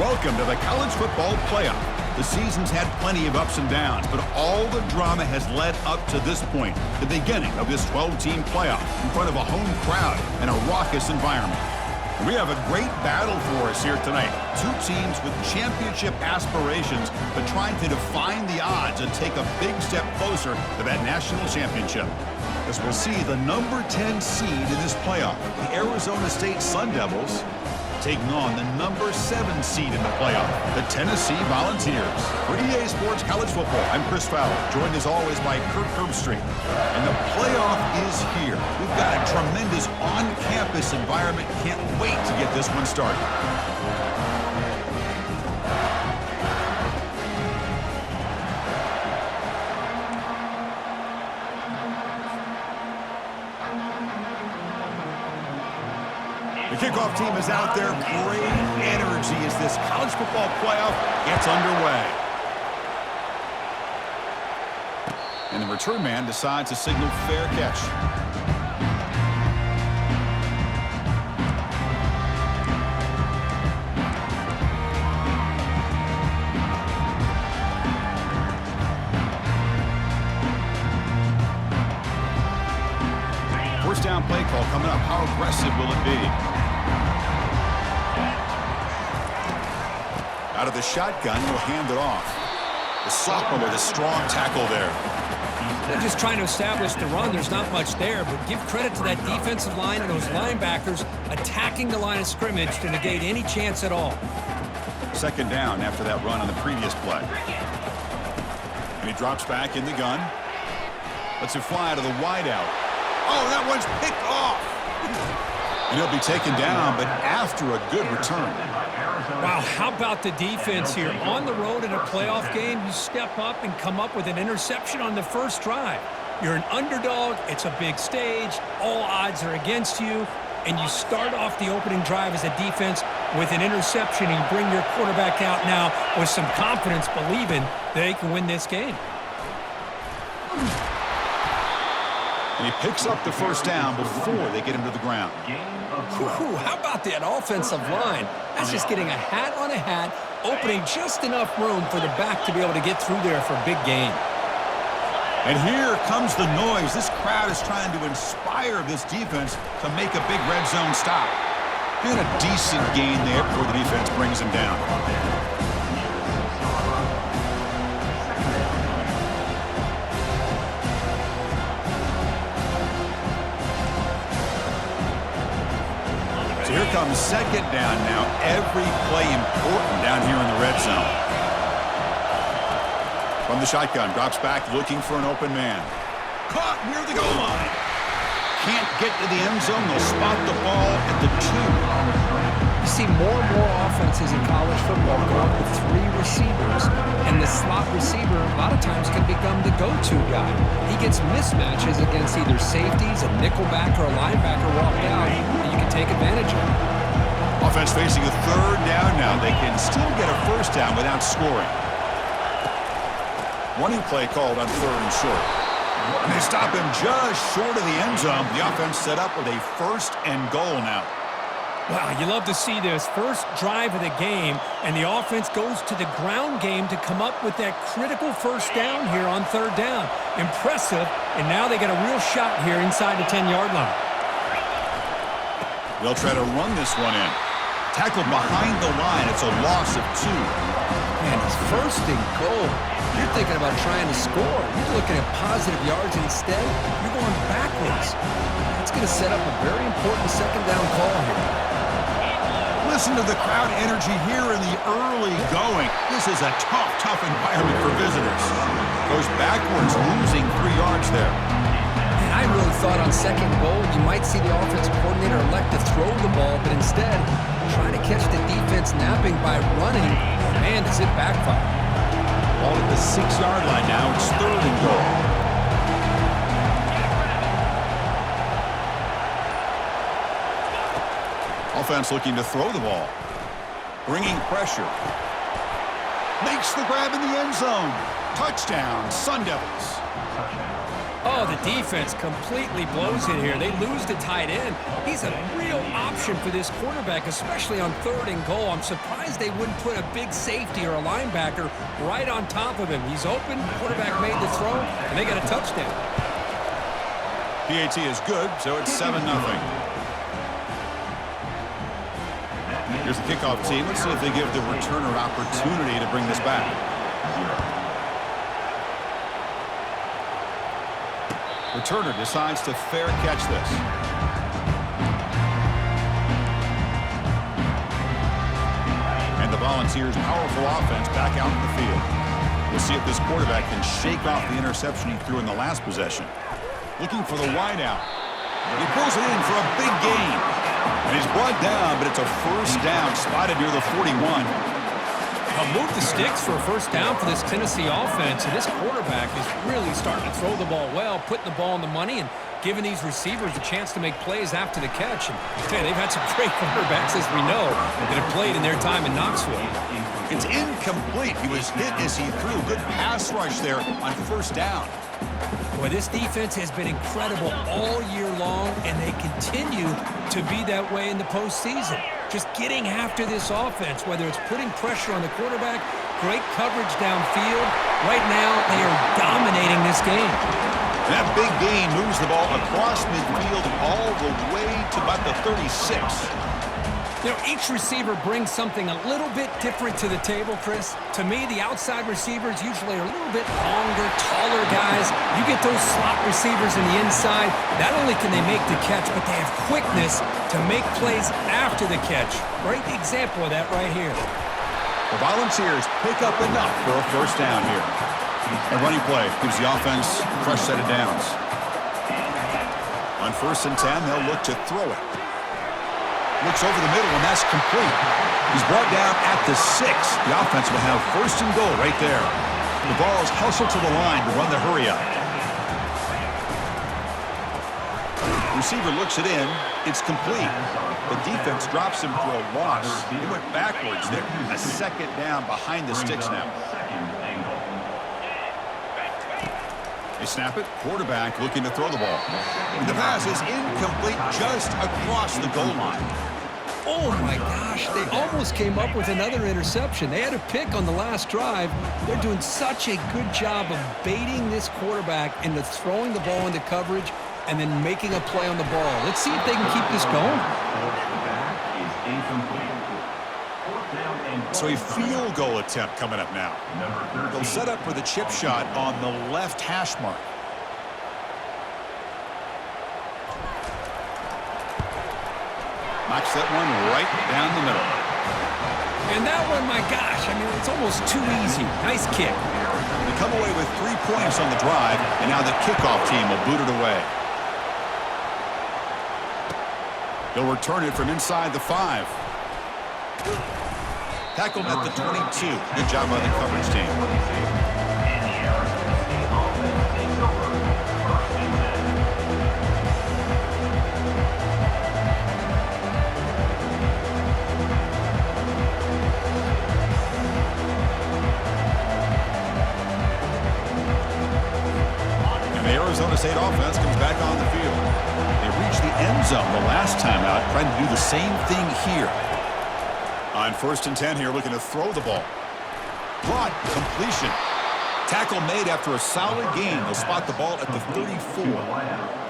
Welcome to the college football playoff. The season's had plenty of ups and downs, but all the drama has led up to this point, the beginning of this 12-team playoff in front of a home crowd and a raucous environment. We have a great battle for us here tonight. Two teams with championship aspirations, but trying to define the odds and take a big step closer to that national championship. As we'll see the number 10 seed in this playoff, the Arizona State Sun Devils, taking on the number 7 seed in the playoff, the Tennessee Volunteers. For EA Sports College Football, I'm Chris Fowler, joined as always by Kurt Herbstreit. And the playoff is here. We've got a tremendous on-campus environment. Can't wait to get this one started. The kickoff team is out there. Great energy as this college football playoff gets underway. And the return man decides to signal fair catch. First down play call coming up. How aggressive will it be? Out of the shotgun, will hand it off. The sophomore with a strong tackle there. They're just trying to establish the run. There's not much there, but give credit to that defensive line and those linebackers attacking the line of scrimmage to negate any chance at all. Second down after that run on the previous play. And he drops back in the gun. Lets it fly to the wideout. Oh, that one's picked off. And he'll be taken down, but after a good return. Wow, how about the defense here? On the road in a playoff game, you step up and come up with an interception on the first drive. You're an underdog. It's a big stage. All odds are against you. And you start off the opening drive as a defense with an interception, and you bring your quarterback out now with some confidence, believing they can win this game. And he picks up the first down before they get him to the ground. Ooh, how about that offensive line? That's just getting a hat on a hat, opening just enough room for the back to be able to get through there for a big gain. And here comes the noise. This crowd is trying to inspire this defense to make a big red zone stop. And a decent gain there before the defense brings him down. Here comes second down now. Every play important down here in the red zone. From the shotgun, drops back looking for an open man. Caught near the goal line. Can't get to the end zone. They'll spot the ball at the 2. You see more and more offenses in college football going with 3 receivers, and the slot receiver a lot of times can become the go-to guy. He gets mismatches against either safeties, a nickelback, or a linebacker walked out, and you can take advantage of it. Offense facing a third down now. They can still get a first down without scoring. Running play called on 3rd and short. And they stop him just short of the end zone. The offense set up with a 1st and goal now. Wow, you love to see this. First drive of the game, and the offense goes to the ground game to come up with that critical first down here on 3rd down. Impressive, and now they got a real shot here inside the 10-yard line. They'll try to run this one in. Tackled behind the line. It's a loss of 2. Man, it's 1st and goal. You're thinking about trying to score. You're looking at positive yards, and instead, you're going backwards. That's going to set up a very important 2nd down call here. Listen to the crowd energy here in the early going. This is a tough environment for visitors. Goes backwards, losing 3 yards there. And I really thought on 2nd goal, you might see the offensive coordinator elect to throw the ball, but instead, trying to catch the defense napping by running. Man, does it backfire. Ball at the 6-yard line now. It's 3rd and goal. Offense looking to throw the ball. Bringing pressure. Makes the grab in the end zone. Touchdown, Sun Devils. Oh, Oh, the defense completely blows it here. They lose to tight end. He's a real option for this quarterback, especially on 3rd and goal. I'm surprised they wouldn't put a big safety or a linebacker right on top of him. He's open, quarterback made the throw, and they got a touchdown. PAT is good, so it's 7-0. Here's the kickoff team. Let's see if they give the returner opportunity to bring this back. Returner decides to fair catch this. And the Volunteers' powerful offense back out in the field. We'll see if this quarterback can shake off the interception he threw in the last possession. Looking for the wideout. He pulls it in for a big gain. And he's brought down, but it's a first down spotted near the 41. Move the sticks for a first down for this Tennessee offense, and this quarterback is really starting to throw the ball well, putting the ball on the money, and giving these receivers a chance to make plays after the catch. And they've had some great quarterbacks, as we know, that have played in their time in Knoxville. It's incomplete. He was hit as he threw. Good pass rush there on first down. Boy, this defense has been incredible all year long, and they continue to be that way in the postseason. Just getting after this offense, whether it's putting pressure on the quarterback, great coverage downfield. Right now, they are dominating this game. That big gain moves the ball across midfield all the way to about the 36. You know, each receiver brings something a little bit different to the table, Chris. To me, the outside receivers usually are a little bit longer, taller guys. You get those slot receivers in the inside, not only can they make the catch, but they have quickness to make plays after the catch. Great example of that right here. The Volunteers pick up enough for a first down here. A running play gives the offense a fresh set of downs. On 1st and 10, they'll look to throw it. Looks over the middle, and that's complete. He's brought down at the 6. The offense will have 1st and goal right there. The ball is hustled to the line to run the hurry-up. Receiver looks it in. It's complete. The defense drops him for a loss. He went backwards there. A 2nd down behind the sticks now. They snap it. Quarterback looking to throw the ball. The pass is incomplete just across the goal line. Oh, my gosh. They almost came up with another interception. They had a pick on the last drive. They're doing such a good job of baiting this quarterback into throwing the ball into coverage and then making a play on the ball. Let's see if they can keep this going. So a field goal attempt coming up now. They'll set up for the chip shot on the left hash mark. Knocks that one right down the middle. And that one, my gosh, I mean, it's almost too easy. Nice kick. They come away with 3 points on the drive, and now the kickoff team will boot it away. They'll return it from inside the 5. Tackled at the 22. Good job by the coverage team. And the Arizona State offense comes back on the field. They reached the end zone the last time out, trying to do the same thing here. On 1st and 10 here, looking to throw the ball. Caught, completion. Tackle made after a solid gain. They'll spot the ball at the 34.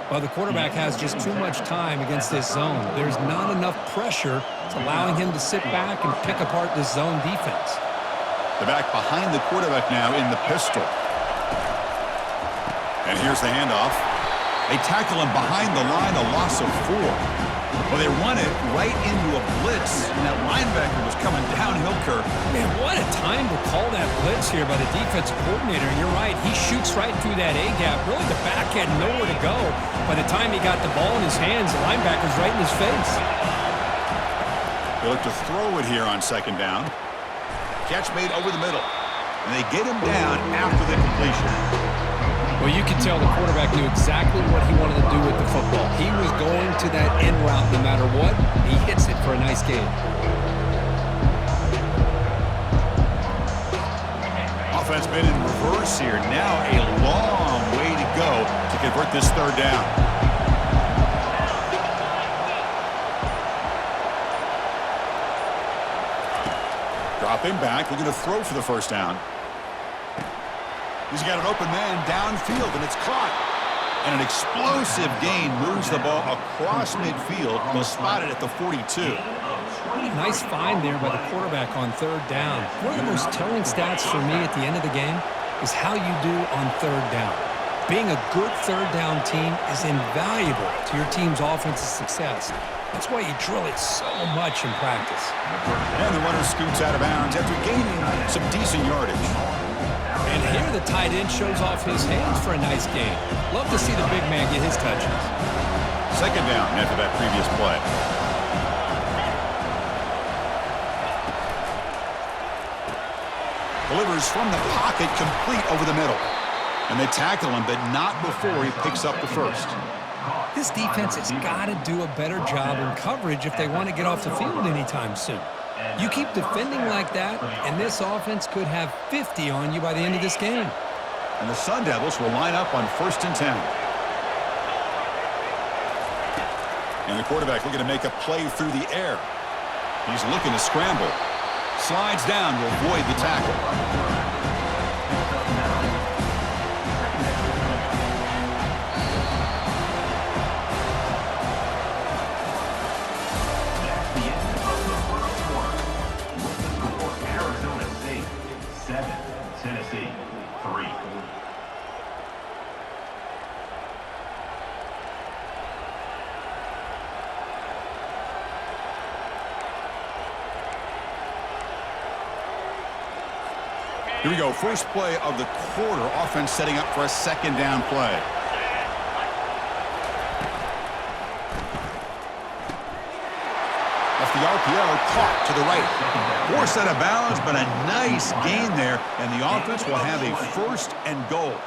Well, the quarterback has just too much time against this zone. There's not enough pressure. It's allowing him to sit back and pick apart this zone defense. The back behind the quarterback now in the pistol. And here's the handoff. They tackle him behind the line, a loss of 4. Well, they run it right into a blitz, and that linebacker was coming downhill, Kirk. Man, what a time to call that blitz here by the defensive coordinator. You're right. He shoots right through that A-gap. Really, the back had nowhere to go. By the time he got the ball in his hands, the linebacker's right in his face. They look to throw it here on 2nd down. Catch made over the middle. And they get him down after the completion. Well, you could tell the quarterback knew exactly what he wanted to do with the football. He was going to that end route no matter what. He hits it for a nice gain. Offense been in reverse here. Now a long way to go to convert this third down. Dropping back, looking to throw for the first down. He's got an open man downfield, and it's caught. And an explosive gain moves the ball across midfield. They'll spot it at the 42. Nice find there by the quarterback on third down. One of the most telling stats for me at the end of the game is how you do on third down. Being a good third down team is invaluable to your team's offensive success. That's why you drill it so much in practice. And the runner scoots out of bounds after gaining some decent yardage. And here the tight end shows off his hands for a nice gain. Love to see the big man get his touches. Second down after that previous play. Delivers from the pocket, complete over the middle. And they tackle him, but not before he picks up the first. This defense has got to do a better job in coverage if they want to get off the field anytime soon. You keep defending like that, and this offense could have 50 on you by the end of this game. And the Sun Devils will line up on 1st and 10. And the quarterback looking to make a play through the air. He's looking to scramble. Slides down to avoid the tackle. Here we go. First play of the quarter. Offense setting up for a second down play. Off the RPO, caught to the right. Forced out of bounds, but a nice gain there. And the offense will have a 1st and goal.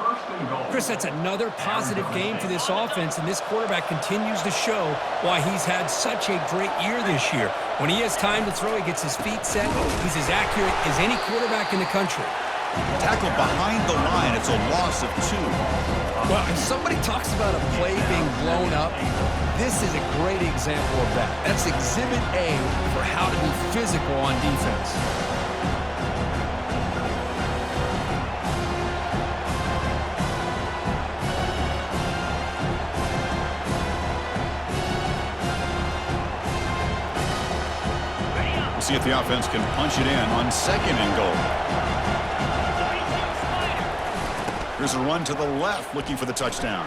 Chris, that's another positive game for this offense, and this quarterback continues to show why he's had such a great year this year. When he has time to throw, he gets his feet set. He's as accurate as any quarterback in the country. Tackle behind the line. It's a loss of 2. Well, if somebody talks about a play being blown up, this is a great example of that. That's Exhibit A for how to be physical on defense. We'll see if the offense can punch it in on 2nd and goal. Here's a run to the left, looking for the touchdown.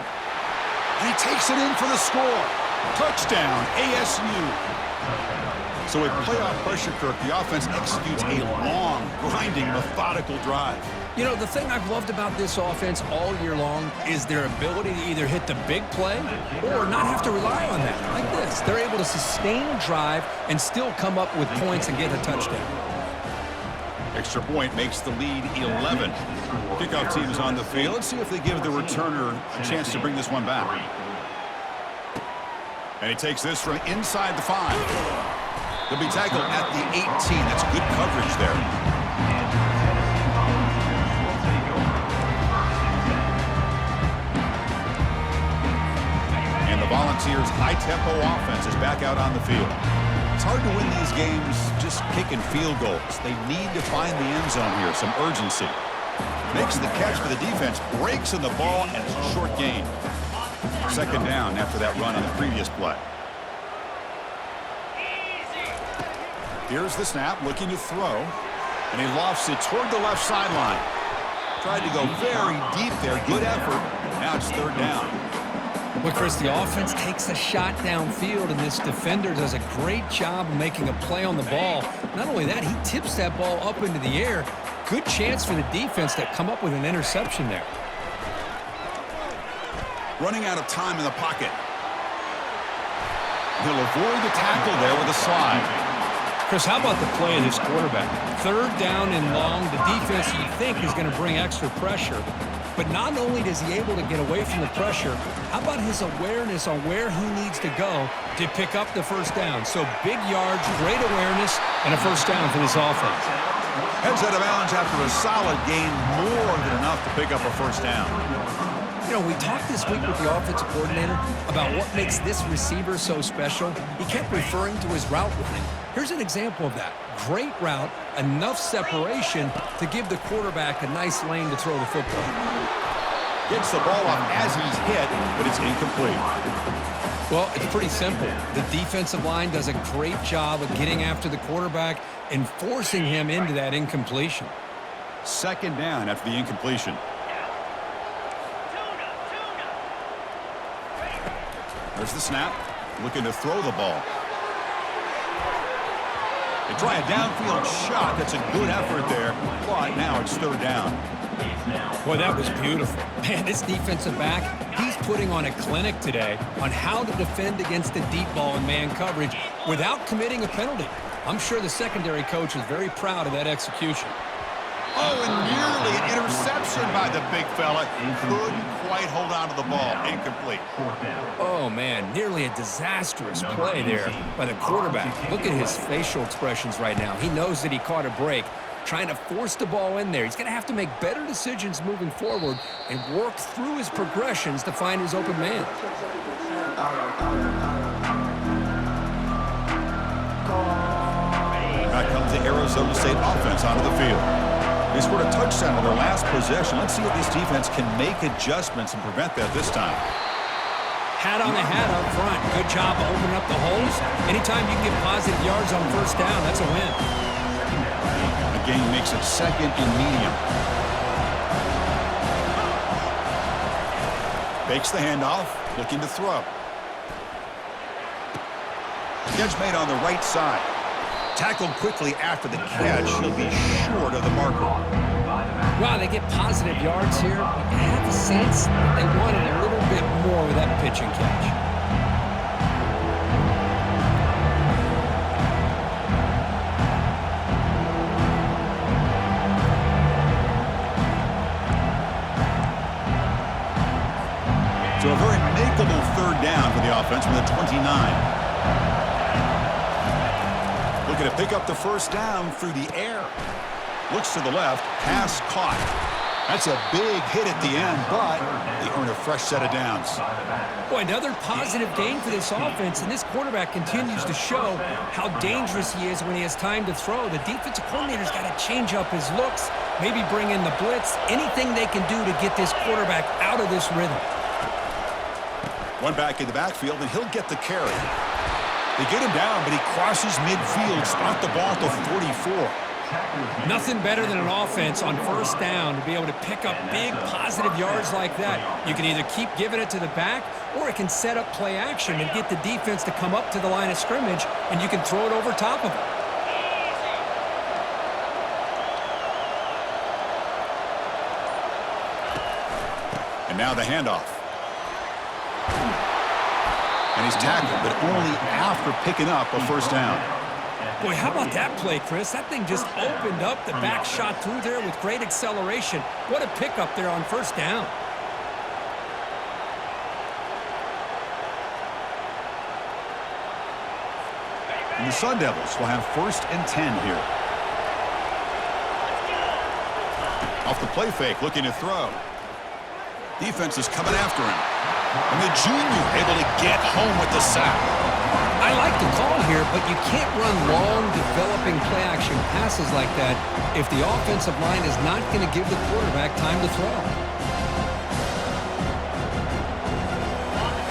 And he takes it in for the score. Touchdown, ASU. So with playoff pressure, Kirk, the offense executes a long, grinding, methodical drive. You know, the thing I've loved about this offense all year long is their ability to either hit the big play or not have to rely on that. Like this, they're able to sustain a drive and still come up with points and get a touchdown. Extra point makes the lead 11. Kickoff team is on the field. Let's see if they give the returner a chance to bring this one back. And he takes this from inside the 5. He'll be tackled at the 18. That's good coverage there. And the Volunteers' high-tempo offense is back out on the field. It's hard to win these games just kicking field goals. They need to find the end zone here, some urgency. Makes the catch for the defense, breaks in the ball, and it's a short gain. Second down after that run on the previous play. Here's the snap, looking to throw, and he lofts it toward the left sideline. Tried to go very deep there, good effort. Now it's third down. Well, Chris, the offense takes a shot downfield, and this defender does a great job of making a play on the ball. Not only that, he tips that ball up into the air. Good chance for the defense to come up with an interception there. Running out of time in the pocket. He'll avoid the tackle there with a slide. Chris, how about the play of this quarterback? Third down and long. The defense, you think, is going to bring extra pressure. But not only does he able to get away from the pressure, how about his awareness on where he needs to go to pick up the first down? So big yards, great awareness, and a first down for this offense. Heads out of bounds after a solid gain, more than enough to pick up a first down. You know, we talked this week with the offensive coordinator about what makes this receiver so special. He kept referring to his route running. Here's an example of that. Great route, enough separation to give the quarterback a nice lane to throw the football. Gets the ball off as he's hit, but it's incomplete. Well, it's pretty simple. The defensive line does a great job of getting after the quarterback and forcing him into that incompletion. Second down after the incompletion. There's the snap. Looking to throw the ball. They try a downfield shot. That's a good effort there. But now it's third down. Boy, that was beautiful. Man, this defensive back, he's putting on a clinic today on how to defend against the deep ball and man coverage without committing a penalty. I'm sure the secondary coach is very proud of that execution. Oh, and nearly an interception by the big fella. Couldn't quite hold on to the ball. Incomplete. Oh, man, nearly a disastrous play there by the quarterback. Look at his facial expressions right now. He knows that he caught a break, trying to force the ball in there. He's going to have to make better decisions moving forward and work through his progressions to find his open man. Back comes the Arizona State offense onto the field. They scored a touchdown on their last possession. Let's see if this defense can make adjustments and prevent that this time. Hat on the hat up front. Good job of opening up the holes. Anytime you can get positive yards on first down, that's a win. The game makes it second and medium. Fakes the handoff, looking to throw. Catch made on the right side. Tackled quickly after the catch. He'll be short of the marker. Wow, they get positive yards here. I have the sense they wanted a little bit more with that pitch and catch. So a very makeable third down for the offense from the 29. Looking to pick up the first down through the air. Looks to the left, pass caught. That's a big hit at the end, but they earn a fresh set of downs. Boy, another positive gain for this offense, and this quarterback continues to show how dangerous he is when he has time to throw. The defensive coordinator's got to change up his looks, maybe bring in the blitz, anything they can do to get this quarterback out of this rhythm. One back in the backfield, and he'll get the carry. They get him down, but he crosses midfield, spot the ball to 44. Nothing better than an offense on first down to be able to pick up big positive yards like that. You can either keep giving it to the back, or it can set up play action and get the defense to come up to the line of scrimmage, and you can throw it over top of it. And now the handoff. And he's tackled, but only after picking up a first down. Boy, how about that play, Chris? That thing just opened up. The back shot through there with great acceleration. What a pickup there on first down. And the Sun Devils will have 1st and 10 here. Off the play fake, looking to throw. Defense is coming after him. And the junior able to get home with the sack. I like the call here, but you can't run long, developing play-action passes like that if the offensive line is not going to give the quarterback time to throw.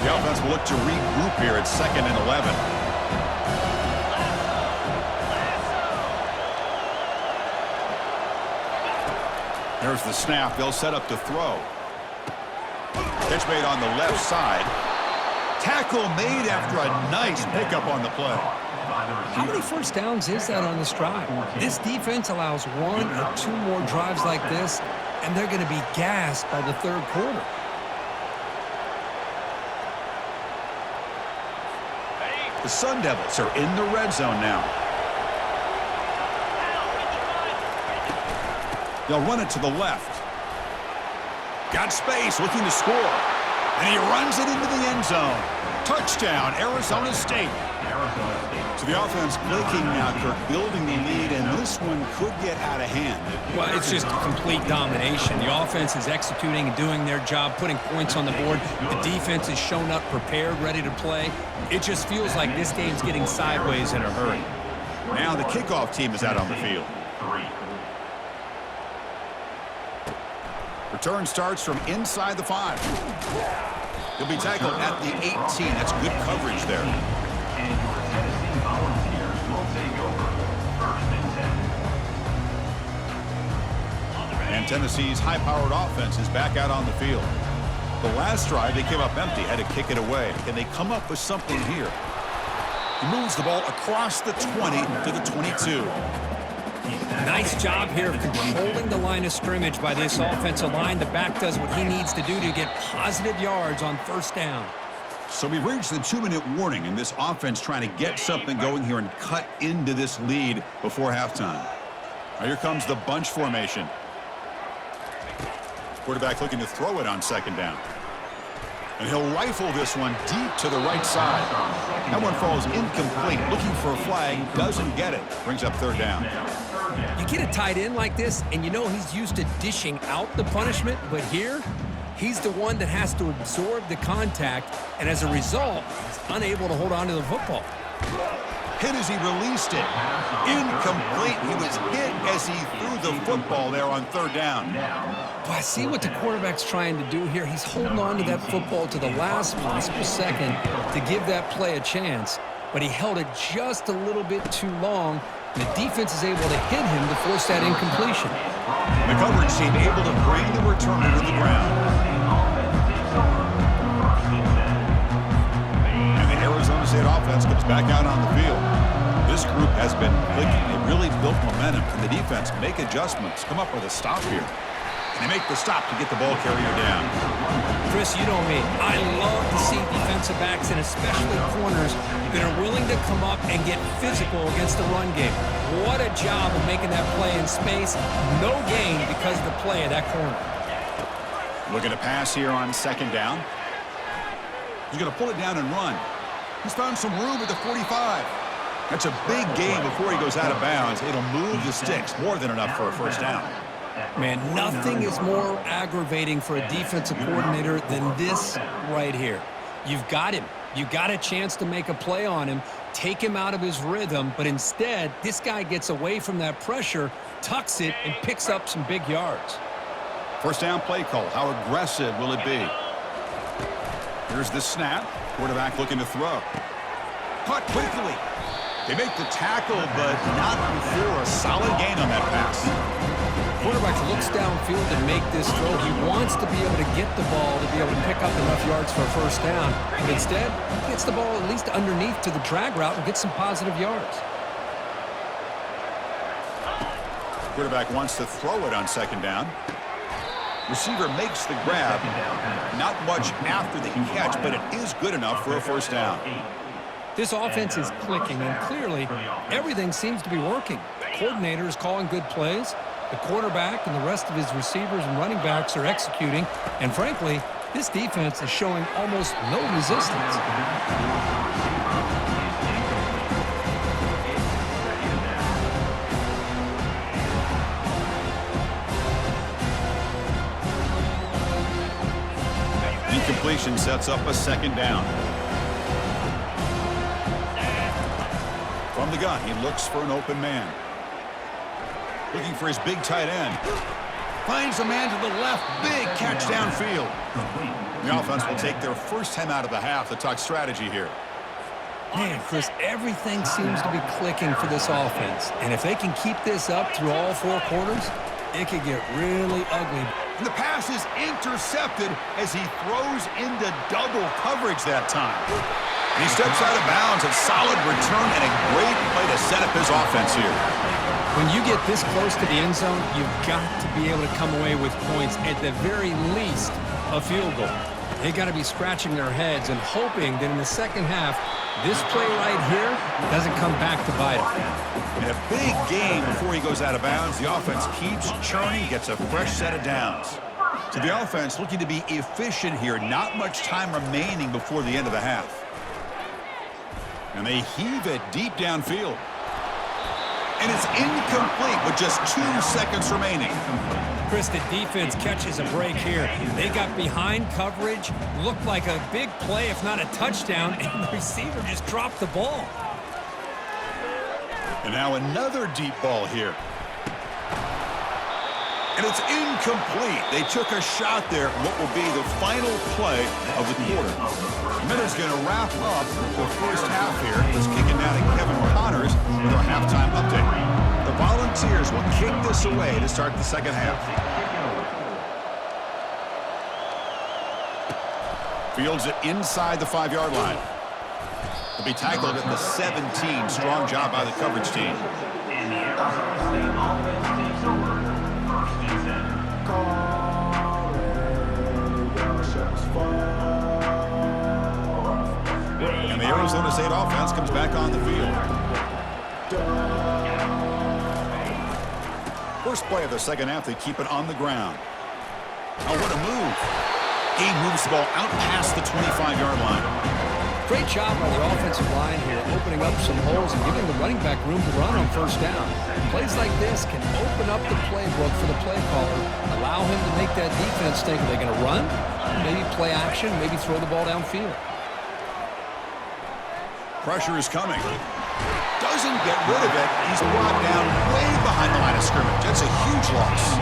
The offense will look to regroup here at 2nd and 11. There's the snap. They'll set up to throw. Catch made on the left side. Tackle made after a nice pickup on the play. How many first downs is that on this drive? This defense allows 1 or 2 more drives like this, and they're going to be gassed by the third quarter. The Sun Devils are in the red zone now. They'll run it to the left. Got space, looking to score. And he runs it into the end zone. Touchdown, Arizona State. So the offense clicking now, Kirk, building the lead, and this one could get out of hand. Well, it's just complete domination. The offense is executing and doing their job, putting points on the board. The defense has shown up prepared, ready to play. It just feels like this game's getting sideways in a hurry. Now the kickoff team is out on the field. Return starts from inside the 5. He'll be tackled at the 18. That's good coverage there. And Tennessee's high-powered offense is back out on the field. The last drive, they came up empty, had to kick it away. Can they come up with something here? He moves the ball across the 20 to the 22. Nice job here of controlling the line of scrimmage by this offensive line. The back does what he needs to do to get positive yards on first down. So we've reached the 2-minute warning, and this offense trying to get something going here and cut into this lead before halftime. Now here comes the bunch formation. Quarterback looking to throw it on second down. And he'll rifle this one deep to the right side. That one falls incomplete. Looking for a flag, doesn't get it. Brings up third down. You get a tight end like this, and you know he's used to dishing out the punishment, but here, he's the one that has to absorb the contact, and as a result, he's unable to hold on to the football. Hit as he released it. Incomplete. He was hit as he threw the football there on third down. Well, I see what the quarterback's trying to do here. He's holding on to that football to the last possible second to give that play a chance, but he held it just a little bit too long. The defense is able to hit him to force that incompletion. The coverage team able to bring the returner to the ground. And the Arizona State offense comes back out on the field. This group has been clicking. They really built momentum, and the defense make adjustments, come up with a stop here. And they make the stop to get the ball carrier down. Chris, you know me. I love to see defensive backs, and especially corners, that are willing to come up and get physical against the run game. What a job of making that play in space. No gain because of the play of that corner. Looking to pass here on second down. He's going to pull it down and run. He's found some room at the 45. That's a big gain before he goes out of bounds. It'll move the sticks. More than enough for a first down. Man, nothing is more aggravating for a defensive coordinator than this right here. You've got him. You got a chance to make a play on him, take him out of his rhythm, but instead, this guy gets away from that pressure, tucks it, and picks up some big yards. First down play call. How aggressive will it be? Here's the snap. Quarterback looking to throw. Caught quickly. They make the tackle, but not before a solid gain on that pass. Quarterback looks downfield to make this throw. He wants to be able to get the ball to be able to pick up enough yards for a first down. But instead, he gets the ball at least underneath to the drag route and gets some positive yards. Quarterback wants to throw it on second down. Receiver makes the grab. Not much after the catch, but it is good enough for a first down. This offense is clicking, and clearly everything seems to be working. The coordinator is calling good plays. The quarterback and the rest of his receivers and running backs are executing. And frankly, this defense is showing almost no resistance. Incompletion sets up a second down. From the gun, he looks for an open man. Looking for his big tight end. Finds a man to the left. Big catch downfield. The offense will take their first time out of the half to talk strategy here. Man, Chris, everything seems to be clicking for this offense. And if they can keep this up through all four quarters, it could get really ugly. And the pass is intercepted as he throws into double coverage that time. And he steps out of bounds. A solid return and a great play to set up his offense here. When you get this close to the end zone, you've got to be able to come away with points, at the very least, a field goal. They got to be scratching their heads and hoping that in the second half, this play right here doesn't come back to bite them. And a big gain before he goes out of bounds. The offense keeps churning, gets a fresh set of downs. So the offense looking to be efficient here. Not much time remaining before the end of the half. And they heave it deep downfield. And it's incomplete with just 2 seconds remaining. Chris, the defense catches a break here. They got behind coverage, looked like a big play, if not a touchdown, and the receiver just dropped the ball. And now another deep ball here. And it's incomplete. They took a shot there at what will be the final play of the quarter. Minter's going to wrap up the first half here. Let's kick it down to Kevin Connors with our halftime update. The Volunteers will kick this away to start the second half. Fields it inside the 5-yard line. He'll be tackled at the 17. Strong job by the coverage team. And the Arizona State offense comes back on the field. First play of the second half, they keep it on the ground. Oh, what a move. Gabe moves the ball out past the 25-yard line. Great job by the offensive line here, opening up some holes and giving the running back room to run on first down. Plays like this can open up the playbook for the play caller, allow him to make that defense think, are they going to run? Maybe play action, maybe throw the ball downfield. Pressure is coming. Doesn't get rid of it. He's brought down way behind the line of scrimmage. That's a huge loss.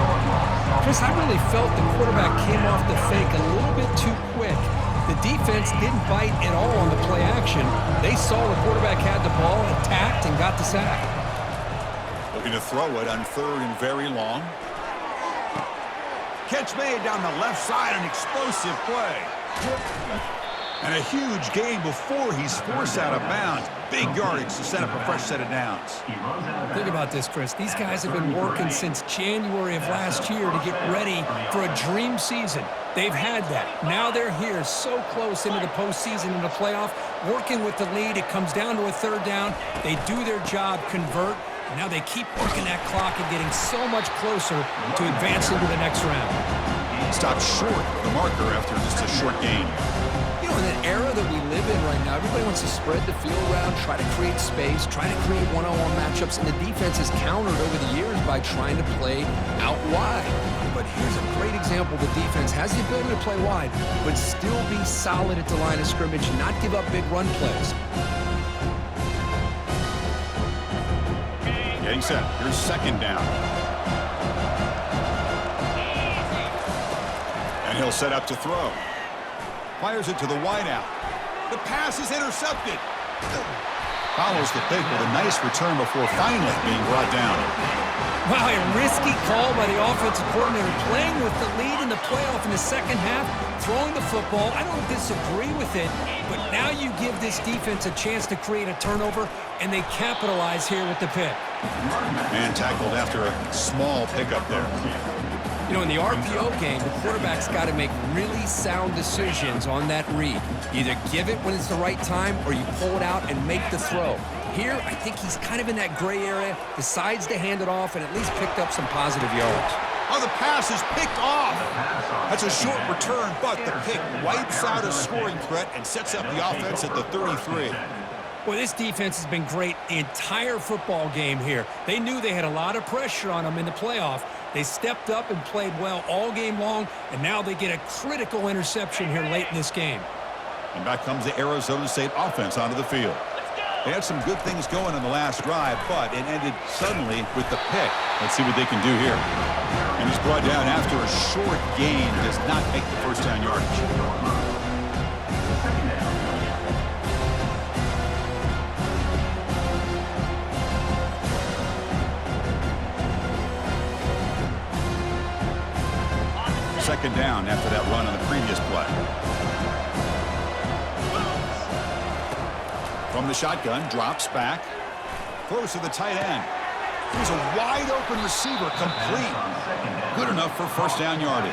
Chris, I really felt the quarterback came off the fake a little bit too quick. The defense didn't bite at all on the play action. They saw the quarterback had the ball, attacked, and got the sack. Looking to throw it on 3rd and very long. Catch made down the left side, an explosive play. And a huge gain before he's forced out of bounds. Big yardage to set up a fresh set of downs. Think about this, Chris. These guys have been working since January of last year to get ready for a dream season. They've had that. Now they're here so close into the postseason and the playoff, working with the lead. It comes down to a 3rd down. They do their job, convert, and now they keep working that clock and getting so much closer to advancing to the next round. Stopped short of the marker after just a short gain. You know, in an era that we live in right now, everybody wants to spread the field around, try to create space, try to create one-on-one matchups, and the defense is countered over the years by trying to play out wide. But here's a great example. The defense has the ability to play wide, but still be solid at the line of scrimmage, not give up big run plays. Getting set. Here's 2nd down. And he'll set up to throw. Fires it to the wideout. The pass is intercepted. Follows the pick with a nice return before finally being brought down. Wow, a risky call by the offensive coordinator, playing with the lead in the playoff in the second half, throwing the football. I don't disagree with it, but now you give this defense a chance to create a turnover, and they capitalize here with the pick. Man tackled after a small pickup there. You know, in the RPO game, the quarterback's got to make really sound decisions on that read. Either give it when it's the right time or you pull it out and make the throw. Here, I think he's kind of in that gray area, decides to hand it off and at least picked up some positive yards. Oh, the pass is picked off. That's a short return, but the pick wipes out a scoring threat and sets up the offense at the 33. Well, this defense has been great the entire football game here. They knew they had a lot of pressure on them in the playoff. They stepped up and played well all game long, and now they get a critical interception here late in this game. And back comes the Arizona State offense onto the field. They had some good things going in the last drive, but it ended suddenly with the pick. Let's see what they can do here. And he's brought down after a short gain. Does not make the first down yardage. Second down after that run on the previous play. From the shotgun, drops back. Throws to the tight end. Here's a wide-open receiver, complete. Good enough for first down yardage.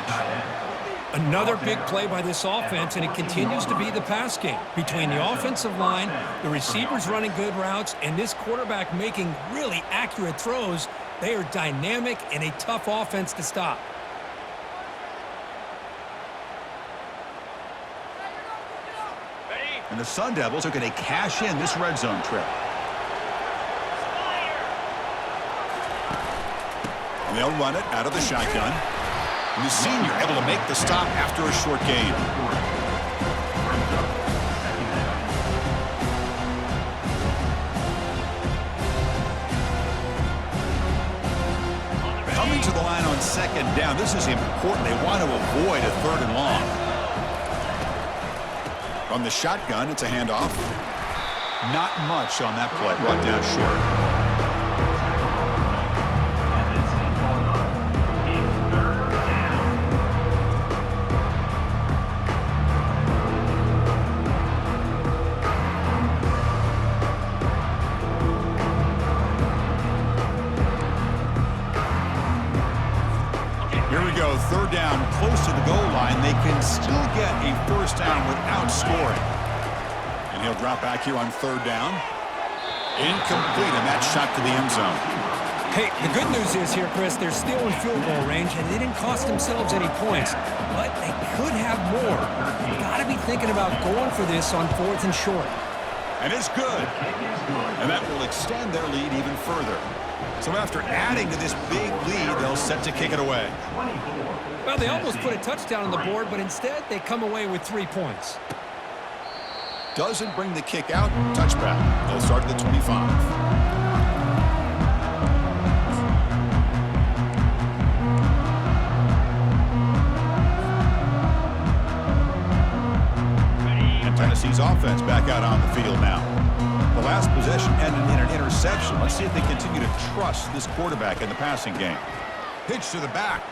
Another big play by this offense, and it continues to be the pass game. Between the offensive line, the receivers running good routes, and this quarterback making really accurate throws, they are dynamic and a tough offense to stop. And the Sun Devils are going to cash in this red zone trip. And they'll run it out of the shotgun. And the senior able to make the stop after a short gain. Coming to the line on second down. This is important. They want to avoid a 3rd and long. From the shotgun, it's a handoff. Not much on that play. Brought down short. Here we go, 3rd down, close to the goal line. They can still get a 1st down without scoring. And he'll drop back here on 3rd down. Incomplete, and that shot to the end zone. Hey, the good news is here, Chris, they're still in field goal range, and they didn't cost themselves any points. But they could have more. You've got to be thinking about going for this on 4th and short. And it's good. And that will extend their lead even further. So after adding to this big lead, they'll set to kick it away. Well, they almost put a touchdown on the board, but instead they come away with 3 points. Doesn't bring the kick out. Touchback. They'll start at the 25. And Tennessee's offense back out on the field now. The last possession ended in an interception. Let's see if they continue to trust this quarterback in the passing game. Pitch to the back.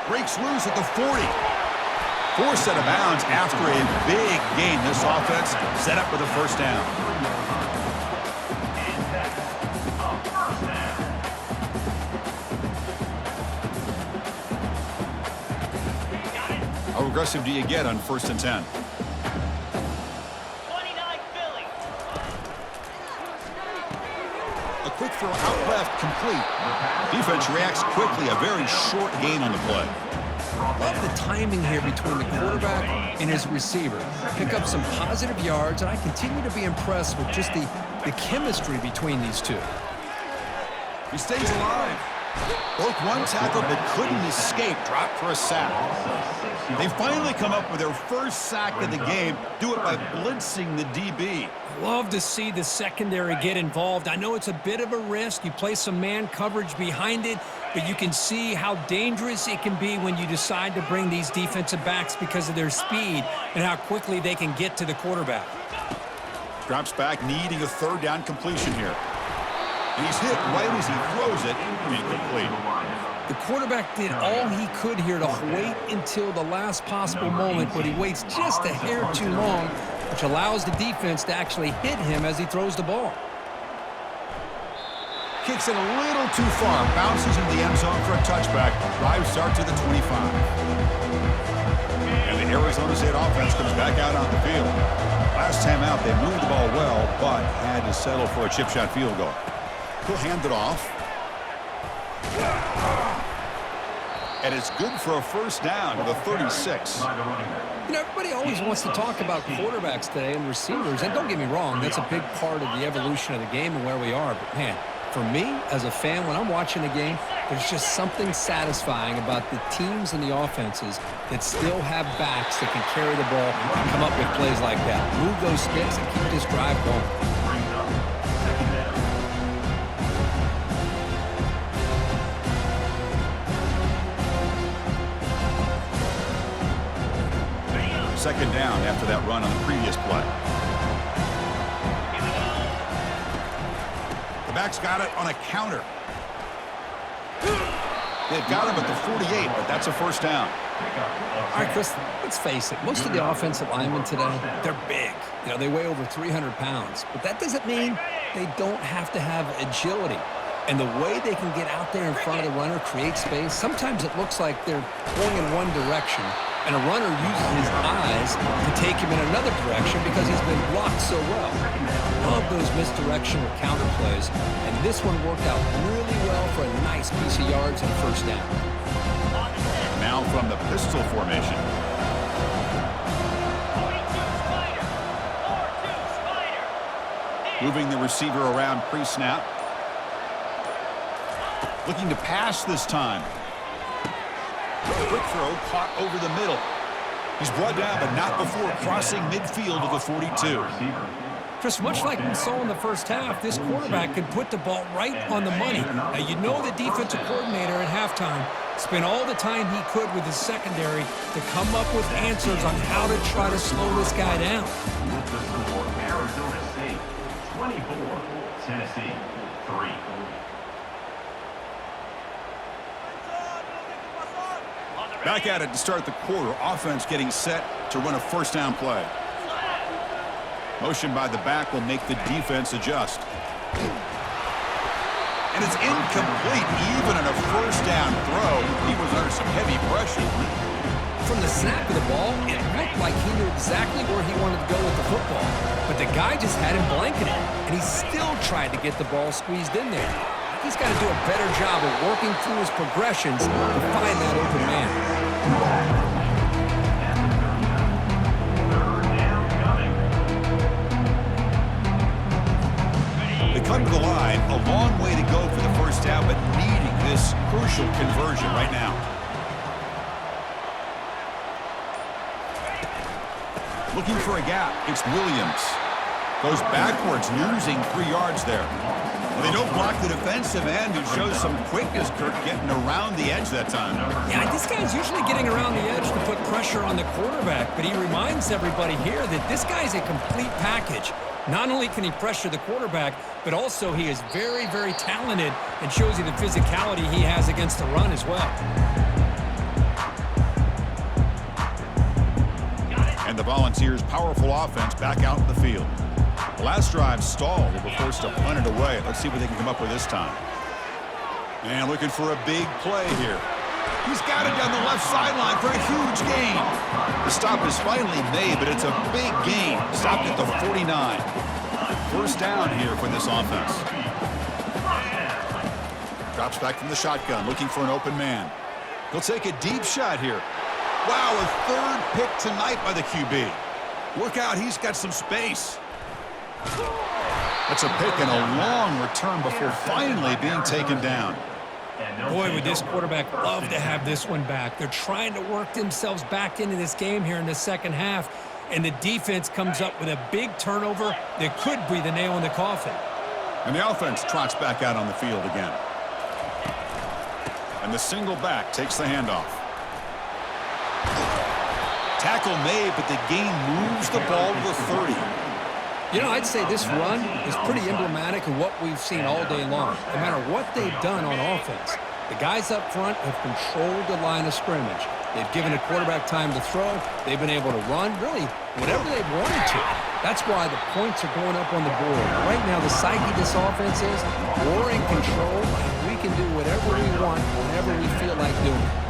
Breaks loose at the 40. Forced out of bounds after a big gain. This offense set up with a 1st down. How aggressive do you get on 1st and 10? Quick throw out left, complete. Defense reacts quickly. A very short gain on the play. Love the timing here between the quarterback and his receiver. Pick up some positive yards, and I continue to be impressed with just the chemistry between these two. He stays alive. Broke one tackle but couldn't escape. Dropped for a sack. They finally come up with their 1st sack of the game. Do it by blitzing the DB. Love to see the secondary get involved. I know it's a bit of a risk. You play some man coverage behind it, but you can see how dangerous it can be when you decide to bring these defensive backs because of their speed and how quickly they can get to the quarterback. Drops back, needing a 3rd down completion here. And he's hit right as he throws it. Incomplete. The quarterback did all he could here to wait until the last possible moment, but he waits just a hair too long, which allows the defense to actually hit him as he throws the ball. Kicks it a little too far. Bounces into the end zone for a touchback. Drive start to the 25. And the Arizona State offense comes back out on the field. Last time out, they moved the ball well, but had to settle for a chip shot field goal. He'll hand it off. And it's good for a 1st down to the 36. You know, everybody always wants to talk about quarterbacks today and receivers, and don't get me wrong, that's a big part of the evolution of the game and where we are. But, man, for me, as a fan, when I'm watching a game, there's just something satisfying about the teams and the offenses that still have backs that can carry the ball and come up with plays like that. Move those sticks and keep this drive going. Second down after that run on the previous play. The back's got it on a counter. They've got him at the 48, but that's a 1st down. All right, Chris, let's face it. Most of the offensive linemen today, they're big. You know, they weigh over 300 pounds. But that doesn't mean they don't have to have agility. And the way they can get out there in front of the runner, create space, sometimes it looks like they're going in one direction, and a runner uses his eyes to take him in another direction because he's been blocked so well. Love those misdirection or counter plays, and this one worked out really well for a nice piece of yards and 1st down. Now from the pistol formation. Moving the receiver around pre-snap. Looking to pass this time. Quick throw caught over the middle. He's brought down, but not before crossing midfield of the 42. Chris, much like we saw in the first half, this quarterback can put the ball right on the money. Now, you know the defensive coordinator at halftime spent all the time he could with his secondary to come up with answers on how to try to slow this guy down. Arizona State, 24, Tennessee, 3. Back at it to start the quarter. Offense getting set to run a first down play. Motion by the back will make the defense adjust. And it's incomplete even on a first down throw. He was under some heavy pressure. From the snap of the ball, it looked like he knew exactly where he wanted to go with the football. But the guy just had him blanketed, and he still tried to get the ball squeezed in there. He's got to do a better job of working through his progressions to find that open man. They come to the line, a long way to go for the first down, but needing this crucial conversion right now. Looking for a gap. It's Williams. Goes backwards, losing 3 yards there. Well, they don't block the defensive end, who shows some quickness, Kirk, getting around the edge that time. Yeah, this guy's usually getting around the edge to put pressure on the quarterback, but he reminds everybody here that this guy's a complete package. Not only can he pressure the quarterback, but also he is very, very talented and shows you the physicality he has against the run as well. And the Volunteers' powerful offense back out in the field. The last drive stalled. They were forced to punt it away. Let's see what they can come up with this time. And looking for a big play here. He's got it down the left sideline for a huge gain. The stop is finally made, but it's a big gain. Stopped at the 49. First down here for this offense. Drops back from the shotgun, looking for an open man. He'll take a deep shot here. Wow, a third pick tonight by the QB. Look out, he's got some space. That's a pick and a long return before finally being taken down. Boy, would this quarterback love to have this one back. They're trying to work themselves back into this game here in the second half, and the defense comes up with a big turnover that could be the nail in the coffin. And the offense trots back out on the field again. And the single back takes the handoff. Tackle made, but the gain moves the ball to the 30. You know, I'd say this run is pretty emblematic of what we've seen all day long. No matter what they've done on offense, the guys up front have controlled the line of scrimmage. They've given a quarterback time to throw. They've been able to run, really, whatever they've wanted to. That's why the points are going up on the board. Right now, the psyche of this offense is we're in control, and we can do whatever we want whenever we feel like doing it.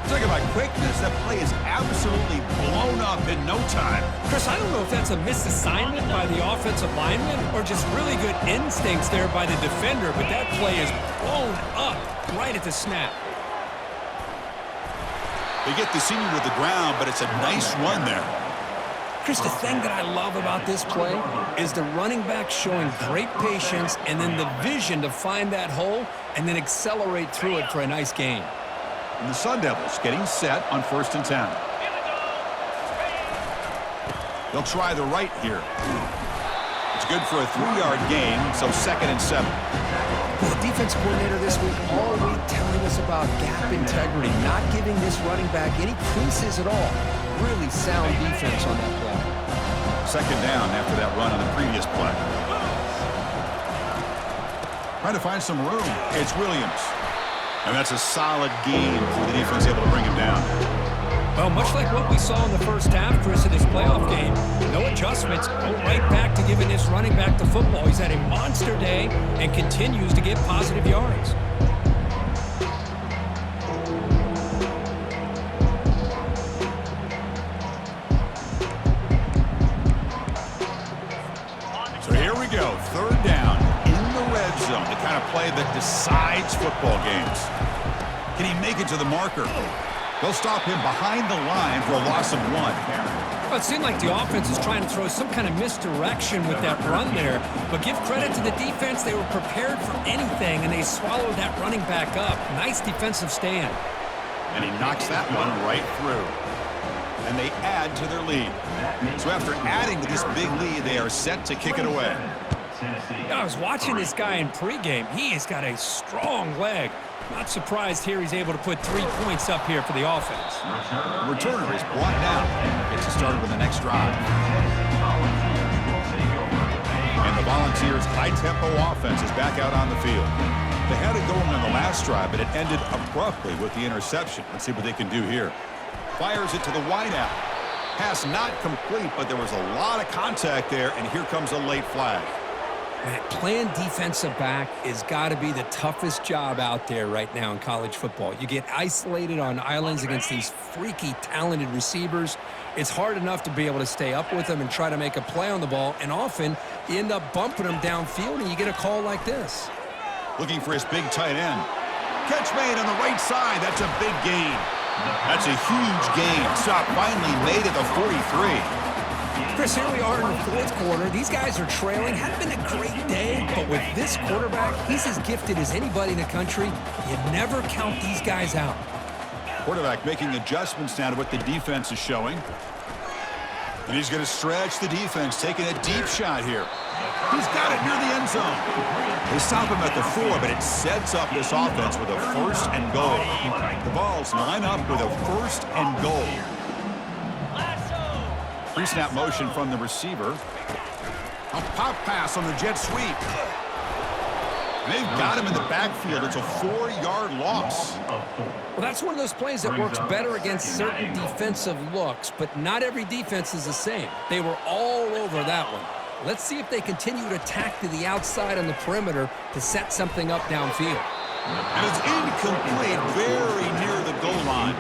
Talk about quickness. That play is absolutely blown up in no time. Chris, I don't know if that's a misassignment by the offensive lineman or just really good instincts there by the defender, but that play is blown up right at the snap. They get the senior to the ground, but it's a nice run there. Chris, the thing that I love about this play is the running back showing great patience and then the vision to find that hole and then accelerate through it for a nice gain. And the Sun Devils getting set on 1st and 10. They'll try the right here. It's good for a 3-yard gain, so 2nd and 7. Well, the defense coordinator this week all week telling us about gap integrity, not giving this running back any creases at all. Really sound defense on that play. 2nd down after that run on the previous play. Trying to find some room. It's Williams. And that's a solid game for the defense able to bring him down. Well, much like what we saw in the first half, Chris, in this playoff game, no adjustments, go right back to giving this running back the football. He's had a monster day and continues to get positive yards. So here we go, 3rd down in the red zone, the kind of play that decides football games. Can he make it to the marker? They'll stop him behind the line for a loss of 1. Well, it seemed like the offense is trying to throw some kind of misdirection with that run there. But give credit to the defense. They were prepared for anything, and they swallowed that running back up. Nice defensive stand. And he knocks that one right through. And they add to their lead. So after adding to this big lead, they are set to kick it away. I was watching this guy in pregame. He has got a strong leg. Not surprised here he's able to put 3 points up here for the offense. The returner is brought down. Gets us started with the next drive. And the Volunteers' high-tempo offense is back out on the field. They had it going on the last drive, but it ended abruptly with the interception. Let's see what they can do here. Fires it to the wideout. Pass not complete, but there was a lot of contact there, and here comes a late flag. Man, playing defensive back has got to be the toughest job out there right now in college football. You get isolated on islands against these freaky, talented receivers. It's hard enough to be able to stay up with them and try to make a play on the ball, and often you end up bumping them downfield, and you get a call like this. Looking for his big tight end. Catch made on the right side. That's a big gain. That's a huge gain. Stop finally made at the 43. Chris, here we are in the fourth quarter. These guys are trailing. Hadn't been a great day, but with this quarterback, he's as gifted as anybody in the country. You never count these guys out. Quarterback making adjustments now to what the defense is showing. And he's going to stretch the defense, taking a deep shot here. He's got it near the end zone. They stop him at the 4, but it sets up this offense with a first and goal. The Vols line up with a first and goal. Pre-snap motion from the receiver. A pop pass on the jet sweep. And they've got him in the backfield. It's a 4-yard loss. Well, that's one of those plays that works better against certain defensive looks, but not every defense is the same. They were all over that one. Let's see if they continue to attack to the outside on the perimeter to set something up downfield. And it's incomplete, very near the goal line.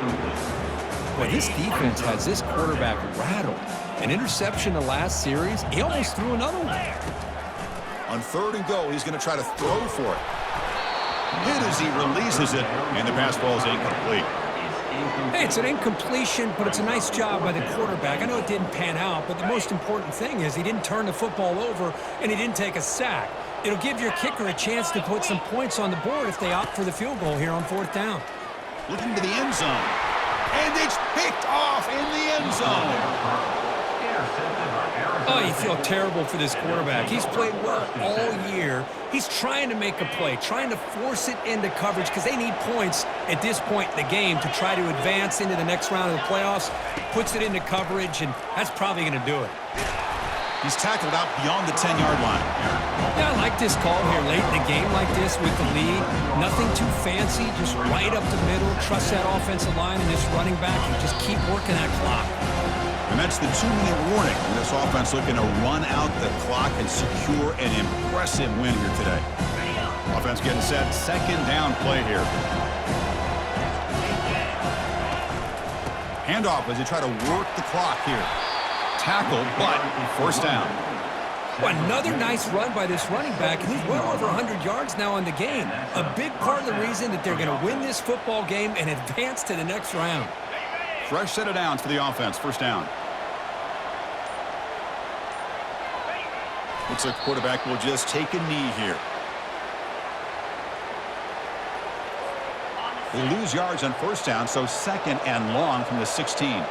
Well, this defense has this quarterback rattled. An interception the last series, he almost threw another one. On 3rd and goal, he's going to try to throw for it. Hit as he releases it, and the pass ball is incomplete. Hey, it's an incompletion, but it's a nice job by the quarterback. I know it didn't pan out, but the most important thing is he didn't turn the football over, and he didn't take a sack. It'll give your kicker a chance to put some points on the board if they opt for the field goal here on 4th down. Looking to the end zone. And it's picked off in the end zone. Oh, you feel terrible for this quarterback. He's played well all year. He's trying to make a play, trying to force it into coverage because they need points at this point in the game to try to advance into the next round of the playoffs. Puts it into coverage, and that's probably going to do it. He's tackled out beyond the 10-yard line. Yeah, I like this call here late in the game like this with the lead. Nothing too fancy, just right up the middle. Trust that offensive line and this running back and just keep working that clock. And that's the 2-minute warning. And this offense looking to run out the clock and secure an impressive win here today. Offense getting set. 2nd down play here. Handoff as they try to work the clock here. Tackle, but 1st down. Well, another nice run by this running back. He's well over 100 yards now in the game. A big part of the reason that they're going to win this football game and advance to the next round. Fresh set of downs for the offense. 1st down. Looks like the quarterback will just take a knee here. They lose yards on 1st down, so 2nd and long from the 16.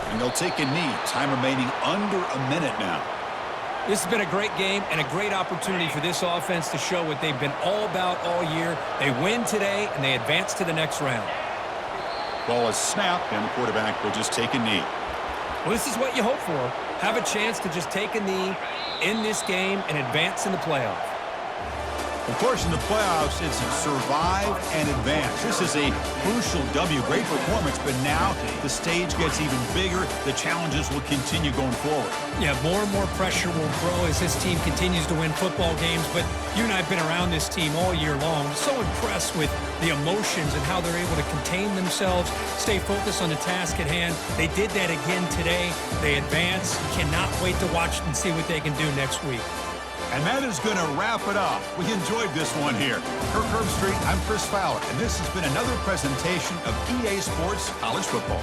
And they'll take a knee. Time remaining under a minute now. This has been a great game and a great opportunity for this offense to show what they've been all about all year. They win today, and they advance to the next round. Ball is snapped, and the quarterback will just take a knee. Well, this is what you hope for. Have a chance to just take a knee in this game and advance in the playoff. Of course, in the playoffs, it's survive and advance. This is a crucial W. Great performance, but now the stage gets even bigger. The challenges will continue going forward. Yeah, more and more pressure will grow as this team continues to win football games, but you and I have been around this team all year long. So impressed with the emotions and how they're able to contain themselves, stay focused on the task at hand. They did that again today. They advance. Cannot wait to watch and see what they can do next week. And that is going to wrap it up. We enjoyed this one here. Kirk Herbstreit, I'm Chris Fowler, and this has been another presentation of EA Sports College Football.